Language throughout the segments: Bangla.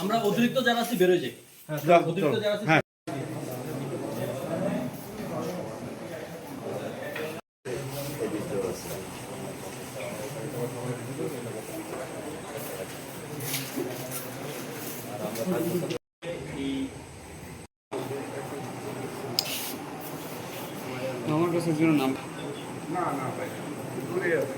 আমরা অতিরিক্ত যারা আছি বেরোয় যাই। অতিরিক্ত যারা আছে আমার কাছে নাম না না ভাই দূরে আছে।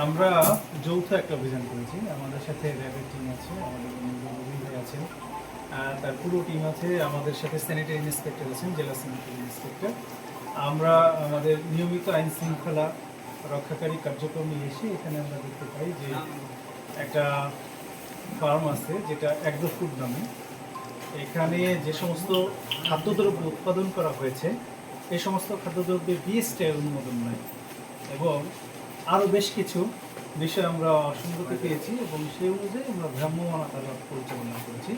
আমরা যৌথ একটা অভিযান করেছি। আমাদের সাথে র্যাবের টিম আছে, আমাদের ভাই আছেন, তার পুরো টিম আছে, আমাদের সাথে স্যানিটারি ইন্সপেক্টর আছেন, জেলা স্যানিটারি ইন্সপেক্টর। আমরা আমাদের নিয়মিত আইন শৃঙ্খলা রক্ষাকারী কার্যক্রমে এসে এখানে আমরা দেখতে পাই যে একটা ফার্ম আছে যেটা অ্যাগ্রো ফুড নামে। এখানে যে সমস্ত খাদ্যদ্রব্য উৎপাদন করা হয়েছে এই সমস্ত খাদ্যদ্রব্যের বিএসটিআই অনুমোদন নয় এবং আরও বেশ কিছু বিষয় আমরা অসঙ্গতি পেয়েছি এবং সেই অনুযায়ী আমরা ভ্রাম্যমাণ আদালত পরিচালনা করেছি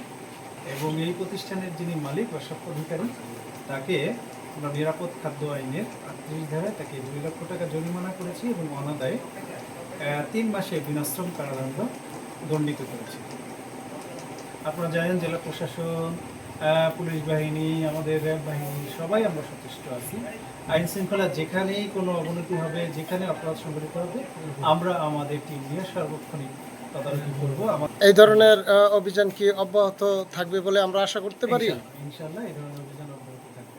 এবং এই প্রতিষ্ঠানের যিনি মালিক বা স্বত্বাধিকারী তাকে আমরা নিরাপদ খাদ্য আইনের ৩৮ ধারায় তাকে ২ লক্ষ টাকা জরিমানা করেছি এবং অনাদায়ে ৩ মাসে বিনাশ্রম কারাদণ্ড দণ্ডিত করেছি। আপনারা জানেন জেলা প্রশাসন, পুলিশ বাহিনী, আমাদের র্যাব বাহিনী সবাই আমরা সচেষ্ট আছি। আইন শৃঙ্খলা যেখানেই কোনো অবনতি হবে, যেখানে অপরাধ সংঘটিত হবে, আমরা আমাদের টিম নিয়ে সার্বক্ষণিক তদারকি করব। এই ধরনের অভিযান কি অব্যাহত থাকবে বলে আমরা আশা করতে পারি? ইনশাআল্লাহ এই ধরনের অভিযান অব্যাহত থাকবে।